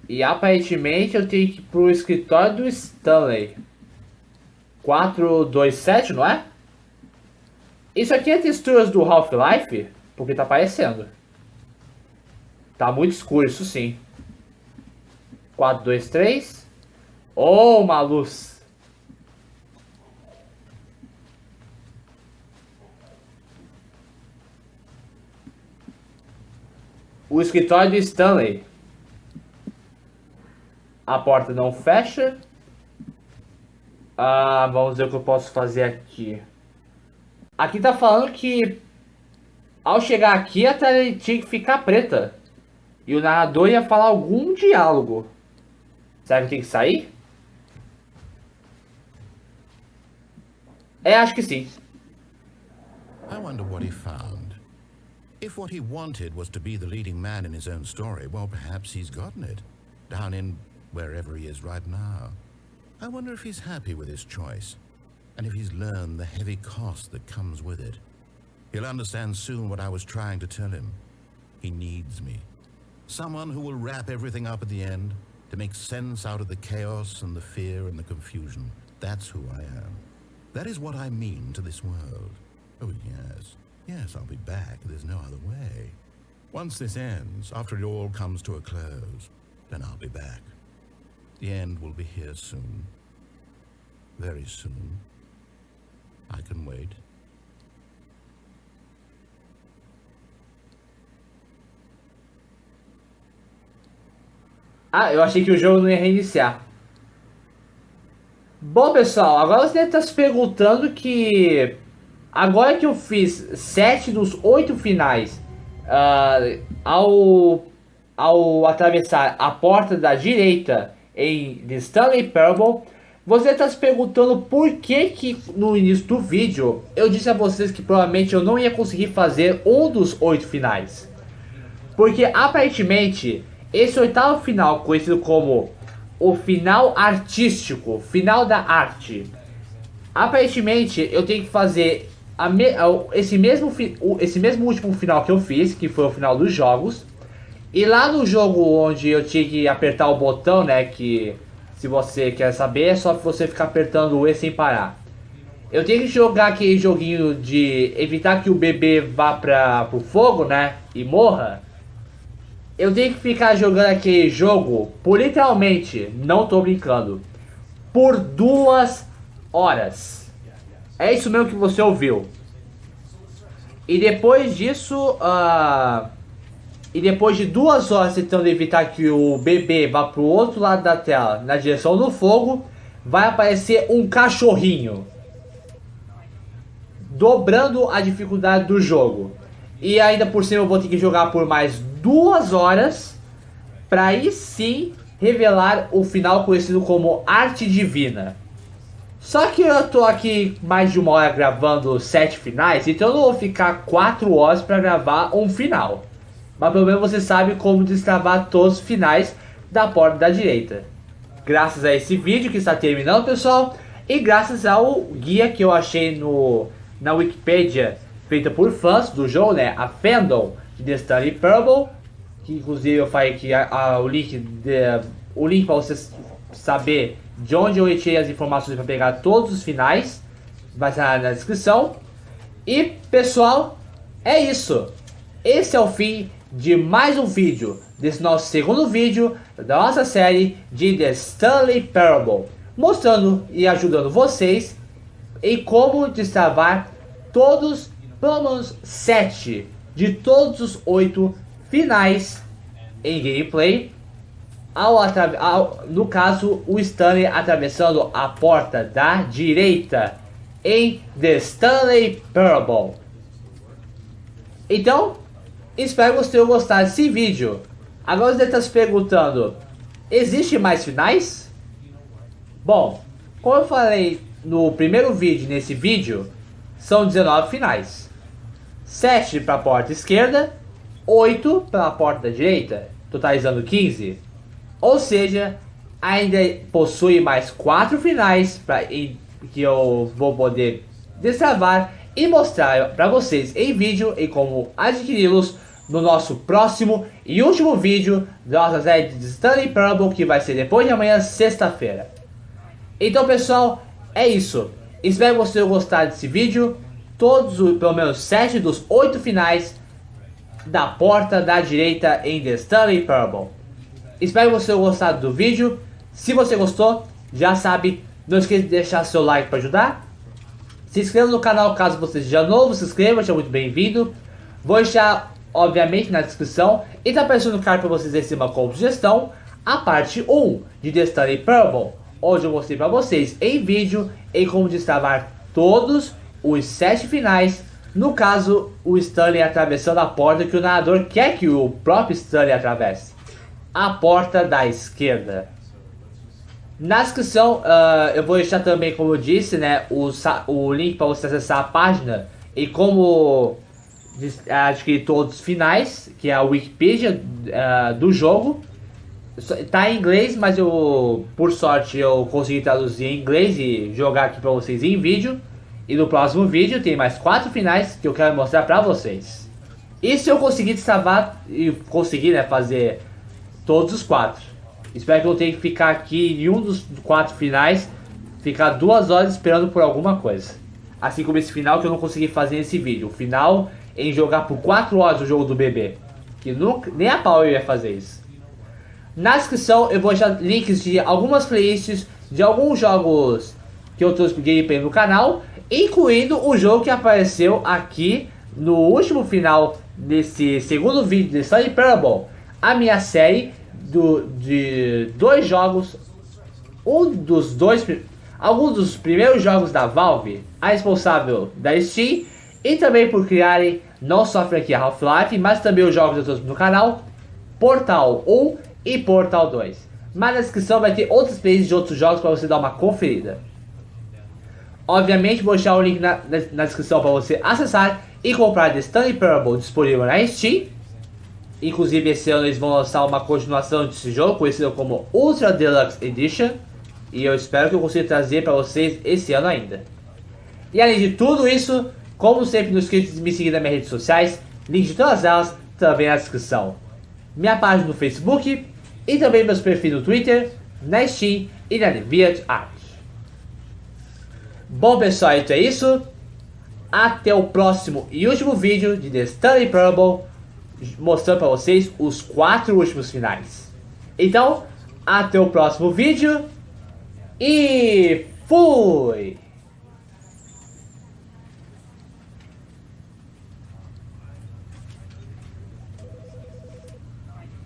E aparentemente eu tenho que ir pro escritório do Stanley. 427, não é? Isso aqui é texturas do Half-Life? Porque tá parecendo. Tá muito escuro, isso sim. 423. Oh, uma luz. O escritório do Stanley. A porta não fecha. Vamos ver o que eu posso fazer aqui. Aqui tá falando que ao chegar aqui a tela tinha que ficar preta. E o narrador ia falar algum diálogo. Será que tem que sair? Acho que sim. I wonder what he found. If what he wanted was to be the leading man in his own story, well, perhaps he's gotten it. Down in wherever he is right now. I wonder if he's happy with his choice, and if he's learned the heavy cost that comes with it. He'll understand soon what I was trying to tell him. He needs me. Someone who will wrap everything up at the end, to make sense out of the chaos and the fear and the confusion. That's who I am. That is what I mean to this world. Oh, yes. Yes, I'll be back. There's no other way. Once this ends, after it all comes to a close, then I'll be back. The end will be here soon. Very soon. I can wait. Eu achei que o jogo não ia reiniciar. Bom, pessoal, agora você deve estar se perguntando que agora que eu fiz 7 dos 8 finais, ao atravessar a porta da direita em The Stanley Parable, você está se perguntando por que no início do vídeo eu disse a vocês que provavelmente eu não ia conseguir fazer um dos 8 finais. Porque aparentemente esse oitavo final, conhecido como o final artístico, final da arte, aparentemente eu tenho que fazer esse mesmo último final que eu fiz, que foi o final dos jogos. E lá no jogo onde eu tinha que apertar o botão, né, que se você quer saber é só você ficar apertando o E sem parar. Eu tenho que jogar aquele joguinho de evitar que o bebê vá pro fogo, né, e morra. eu tenho que ficar jogando aquele jogo por literalmente, não tô brincando, por 2 horas. É isso mesmo que você ouviu. E depois disso, e depois de 2 horas tentando evitar que o bebê vá pro outro lado da tela, na direção do fogo, vai aparecer um cachorrinho, dobrando a dificuldade do jogo. E ainda por cima eu vou ter que jogar por mais 2 horas, para aí sim revelar o final conhecido como Arte Divina. Só que eu tô aqui mais de 1 hora gravando 7 finais, então eu não vou ficar 4 horas para gravar um final. Mas pelo menos você sabe como destravar todos os finais da Porta da Direita. Graças a esse vídeo que está terminando, pessoal, e graças ao guia que eu achei na Wikipedia, feita por fãs do jogo, né, a fandom de Stanley Parable, que inclusive eu falei que o link para você saber de onde eu retirei as informações para pegar todos os finais vai estar na descrição. E pessoal, é isso. Esse é o fim de mais um vídeo, desse nosso segundo vídeo da nossa série de The Stanley Parable, mostrando e ajudando vocês em como destravar todos, pelo menos 7 de todos os 8 finais em gameplay, no caso o Stanley atravessando a Porta da Direita em The Stanley Parable. Então, espero que você tenha gostado desse vídeo. Agora você está se perguntando, existe mais finais? Bom, como eu falei no primeiro vídeo, nesse vídeo, são 19 finais. 7 para a porta esquerda, 8 para a porta da direita, totalizando 15. Ou seja, ainda possui mais 4 finais que eu vou poder destravar e mostrar para vocês em vídeo e como adquiri-los no nosso próximo e último vídeo da nossa série de Stanley Parable, que vai ser depois de amanhã, sexta-feira. Então pessoal, é isso. Espero que vocês tenham gostado desse vídeo. Todos, pelo menos 7 dos 8 finais da Porta da Direita em The Stanley Parable. Espero que vocês tenham gostado do vídeo. Se você gostou, já sabe, não esqueça de deixar seu like para ajudar. Se inscreva no canal caso você seja novo, se inscreva, seja muito bem-vindo. Vou deixar, obviamente, na descrição e tá aparecendo no card para vocês em cima como sugestão a parte 1 de The Stanley Parable, onde eu mostrei para vocês em vídeo em como destravar todos os 7 finais, no caso o Stanley atravessando a porta que o narrador quer que o próprio Stanley atravesse, a porta da esquerda. Na descrição eu vou deixar também, como eu disse, né, o link para você acessar a página e como adquirir todos os finais, que é a Wikipedia do jogo. Tá em inglês, mas por sorte eu consegui traduzir em inglês e jogar aqui para vocês em vídeo. E no próximo vídeo tem mais 4 finais que eu quero mostrar para vocês. E se eu conseguir destravar e conseguir, né, fazer todos os 4. Espero que eu tenha que ficar aqui em um dos 4 finais, ficar 2 horas esperando por alguma coisa. Assim como esse final que eu não consegui fazer nesse vídeo. O final em jogar por 4 horas o jogo do bebê. Que nunca, nem a pau eu ia fazer isso. Na descrição eu vou deixar links de algumas playlists de alguns jogos que eu trouxe gameplay no canal, incluindo o jogo que apareceu aqui no último final desse segundo vídeo de Stanley Parable, a minha série de 2 jogos, alguns dos primeiros jogos da Valve, a responsável da Steam, e também por criarem não só a franquia Half-Life, mas também os jogos que eu trouxe no canal, Portal 1 e Portal 2. Mas na descrição vai ter outras playlists de outros jogos para você dar uma conferida. Obviamente vou deixar o link na descrição para você acessar e comprar The Stanley Parable disponível na Steam. Inclusive esse ano eles vão lançar uma continuação desse jogo, conhecido como Ultra Deluxe Edition. E eu espero que eu consiga trazer para vocês esse ano ainda. E além de tudo isso, como sempre, não esqueça de me seguir nas minhas redes sociais. Link de todas elas também na descrição. Minha página no Facebook e também meus perfis no Twitter, na Steam e na DeviantArt. Bom pessoal, então é isso. Até o próximo e último vídeo de The Stanley Parable. mostrando para vocês os 4 últimos finais. Então, até o próximo vídeo e fui!